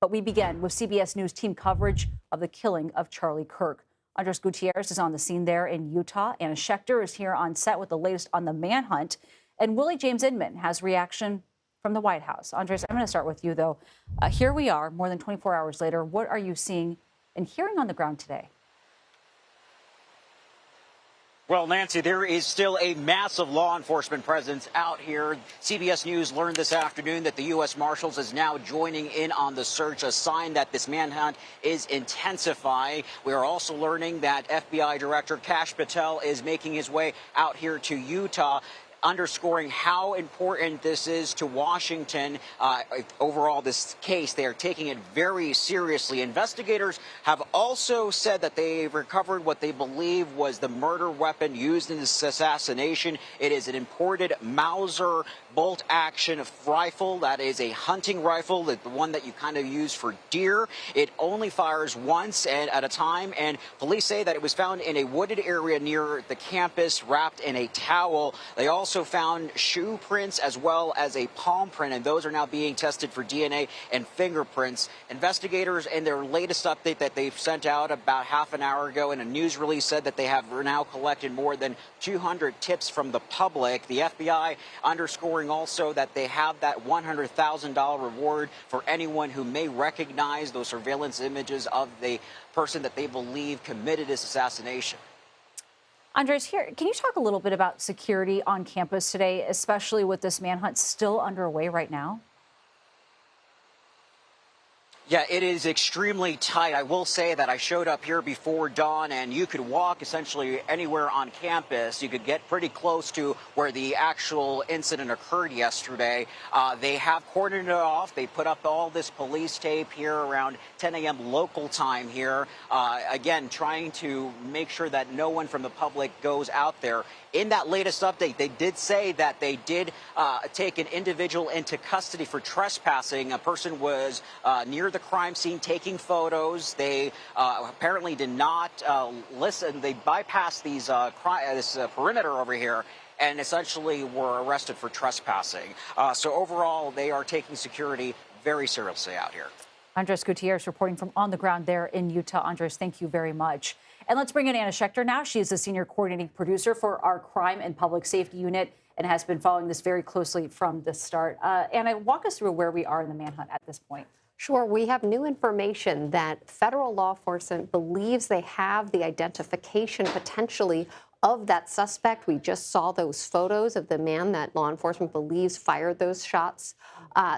But we begin with CBS News team coverage of the killing of Charlie Kirk. Andres Gutierrez is on the scene there in Utah. Anna Schecter is here on set with the latest on the manhunt. And Willie James Inman has reaction from the White House. Andres, I'm going to start with you, though. Here we are, more than 24 hours later. What are you seeing and hearing on the ground today? Well, Nancy, there is still a massive law enforcement presence out here. CBS News learned this afternoon that the U.S. Marshals is now joining in on the search, a sign that this manhunt is intensifying. We are also learning that FBI Director Kash Patel is making his way out here to Utah, underscoring how important this is to Washington. Overall, this case, they are taking it very seriously. Investigators have also said that they've recovered what they believe was the murder weapon used in this assassination. It is an imported Mauser bolt-action rifle. That is a hunting rifle, the one that you kind of use for deer. It only fires once and at a time, and police say that it was found in a wooded area near the campus, wrapped in a towel. They also found shoe prints as well as a palm print, and those are now being tested for DNA and fingerprints. Investigators, in their latest update that they've sent out about half an hour ago in a news release, said that they have now collected more than 200 tips from the public. The FBI underscoring also that they have that $100,000 reward for anyone who may recognize those surveillance images of the person that they believe committed this assassination. Andres, here, can you talk a little bit about security on campus today, especially with this manhunt still underway right now? Yeah, it is extremely tight. I will say that I showed up here before dawn, and you could walk essentially anywhere on campus. You could get pretty close to where the actual incident occurred yesterday. They have cordoned it off. They put up all this police tape here around 10 a.m. local time here. Again, trying to make sure that no one from the public goes out there. In that latest update, they did say that they did take an individual into custody for trespassing. A person was near the crime scene taking photos. They apparently did not listen. They bypassed this perimeter over here and essentially were arrested for trespassing. So overall, they are taking security very seriously out here. Andres Gutierrez reporting from on the ground there in Utah. Andres, thank you very much. And let's bring in Anna Schecter now. She is the senior coordinating producer for our Crime and Public Safety Unit and has been following this very closely from the start. Anna, walk us through where we are in the manhunt at this point. Sure. We have new information that federal law enforcement believes they have the identification potentially of that suspect. We just saw those photos of the man that law enforcement believes fired those shots.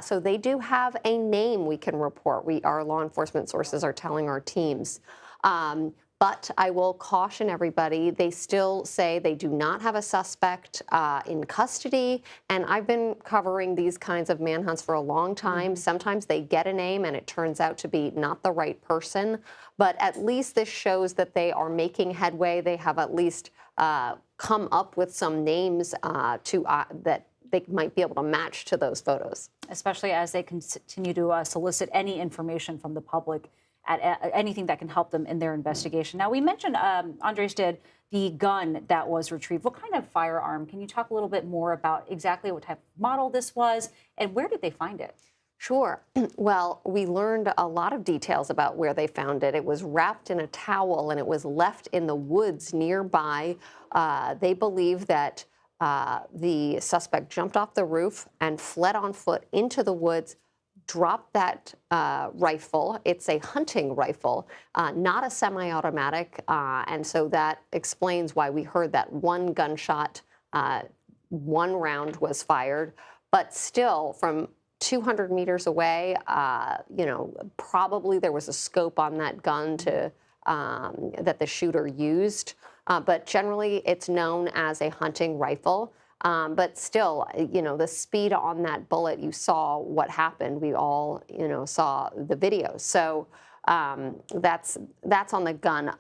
So they do have a name we can report. Our law enforcement sources are telling our teams. But I will caution everybody, they still say they do not have a suspect in custody. And I've been covering these kinds of manhunts for a long time. Sometimes they get a name and it turns out to be not the right person. But at least this shows that they are making headway. They have at least come up with some names that they might be able to match to those photos. Especially as they continue to solicit any information from the public at anything that can help them in their investigation. Now, we mentioned, Andres did, the gun that was retrieved. What kind of firearm? Can you talk a little bit more about exactly what type of model this was and where did they find it? Sure. Well, we learned a lot of details about where they found it. It was wrapped in a towel and it was left in the woods nearby. They believe that the suspect jumped off the roof and fled on foot into the woods, dropped that rifle. It's a hunting rifle, not a semi-automatic, and so that explains why we heard that one gunshot, one round was fired, but still from 200 meters away, probably there was a scope on that gun that the shooter used, but generally it's known as a hunting rifle. But still, the speed on that bullet, you saw what happened. We all, saw the video. So that's on the gun.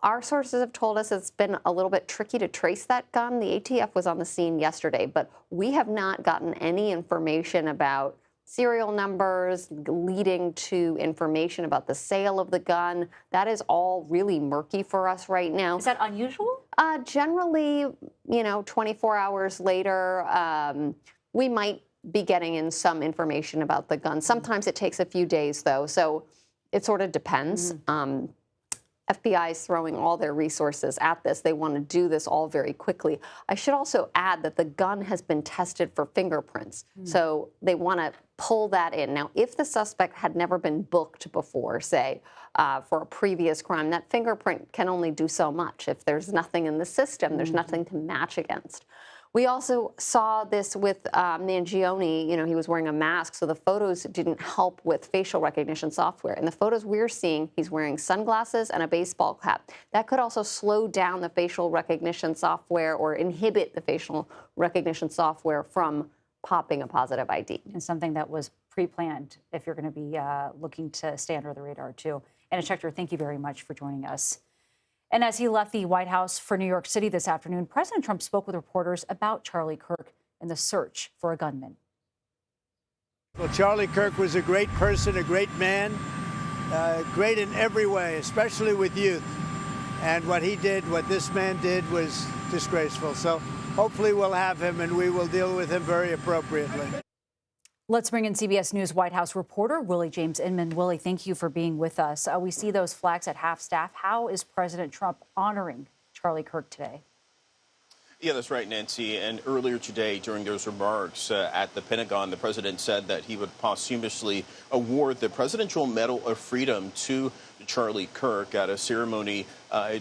Our sources have told us it's been a little bit tricky to trace that gun. The ATF was on the scene yesterday, but we have not gotten any information about serial numbers leading to information about the sale of the gun. That is all really murky for us right now. Is that unusual? Generally, 24 hours later, we might be getting in some information about the gun. Sometimes it takes a few days, though, so it sort of depends. FBI is throwing all their resources at this. They want to do this all very quickly. I should also add that the gun has been tested for fingerprints, so they want to pull that in. Now, if the suspect had never been booked before, say, for a previous crime, that fingerprint can only do so much. If there's nothing in the system, there's nothing to match against. We also saw this with Mangione. You know, he was wearing a mask, so the photos didn't help with facial recognition software. In the photos we're seeing, he's wearing sunglasses and a baseball cap. That could also slow down the facial recognition software or inhibit the facial recognition software from popping a positive ID. And something that was pre-planned if you're going to be looking to stay under the radar, too. And Schecter, thank you very much for joining us. And as he left the White House for New York City this afternoon, President Trump spoke with reporters about Charlie Kirk and the search for a gunman. Well, Charlie Kirk was a great person, a great man, great in every way, especially with youth. And what he did, what this man did, was disgraceful. So hopefully we'll have him and we will deal with him very appropriately. Let's bring in CBS News White House reporter Willie James Inman. Willie, thank you for being with us. We see those flags at half-staff. How is President Trump honoring Charlie Kirk today? Yeah, that's right, Nancy. And earlier today, during those remarks at the Pentagon, the president said that he would posthumously award the Presidential Medal of Freedom to Charlie Kirk at a ceremony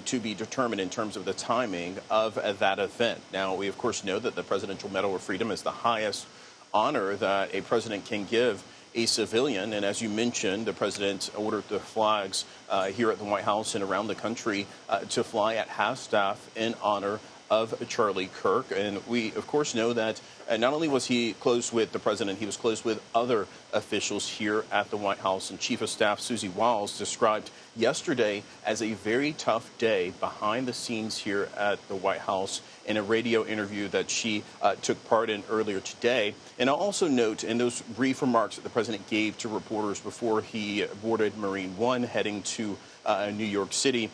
to be determined in terms of the timing of that event. Now, we, of course, know that the Presidential Medal of Freedom is the highest honor that a president can give a civilian. And as you mentioned, the president ordered the flags here at the White House and around the country to fly at half-staff in honor of Charlie Kirk. And we, of course, know that not only was he close with the president, he was close with other officials here at the White House. And Chief of Staff Susie Wiles described yesterday as a very tough day behind the scenes here at the White House in a radio interview that she took part in earlier today. And I'll also note in those brief remarks that the president gave to reporters before he boarded Marine One heading to New York City,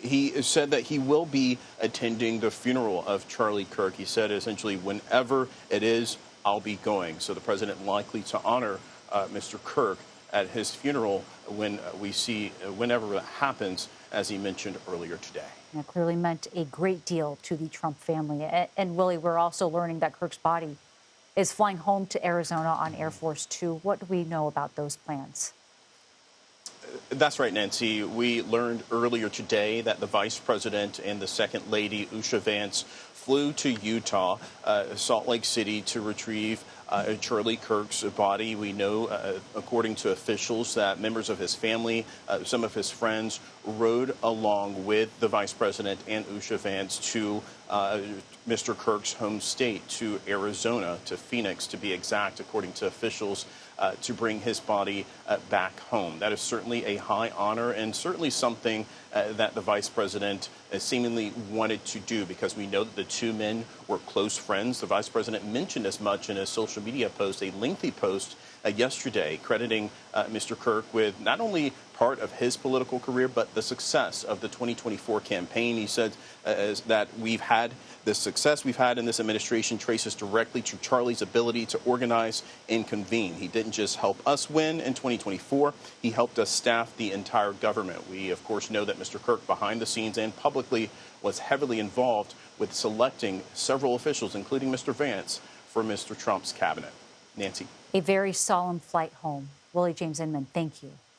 he said that he will be attending the funeral of Charlie Kirk. He said essentially, whenever it is, I'll be going. So the president likely to honor Mr. Kirk at his funeral whenever that happens, as he mentioned earlier today. That clearly meant a great deal to the Trump family. And Willie, we're also learning that Kirk's body is flying home to Arizona on Air Force Two. What do we know about those plans? That's right, Nancy. We learned earlier today that the vice president and the second lady, Usha Vance, flew to Utah, Salt Lake City, to retrieve Charlie Kirk's body. We know, according to officials, that members of his family, some of his friends, rode along with the vice president and Usha Vance to Mr. Kirk's home state, to Arizona, to Phoenix, to be exact, according to officials, to bring his body back home. That is certainly a high honor and certainly something that the vice president seemingly wanted to do, because we know that the two men were close friends. The vice president mentioned as much in his social media post, a lengthy post yesterday, crediting Mr. Kirk with not only part of his political career, but the success of the 2024 campaign. He said that the success we've had in this administration traces directly to Charlie's ability to organize and convene. He didn't just help us win in 2024, he helped us staff the entire government. We, of course, know that Mr. Kirk, behind the scenes and publicly, was heavily involved with selecting several officials, including Mr. Vance, for Mr. Trump's cabinet. Nancy. A very solemn flight home. Willie James Inman, thank you.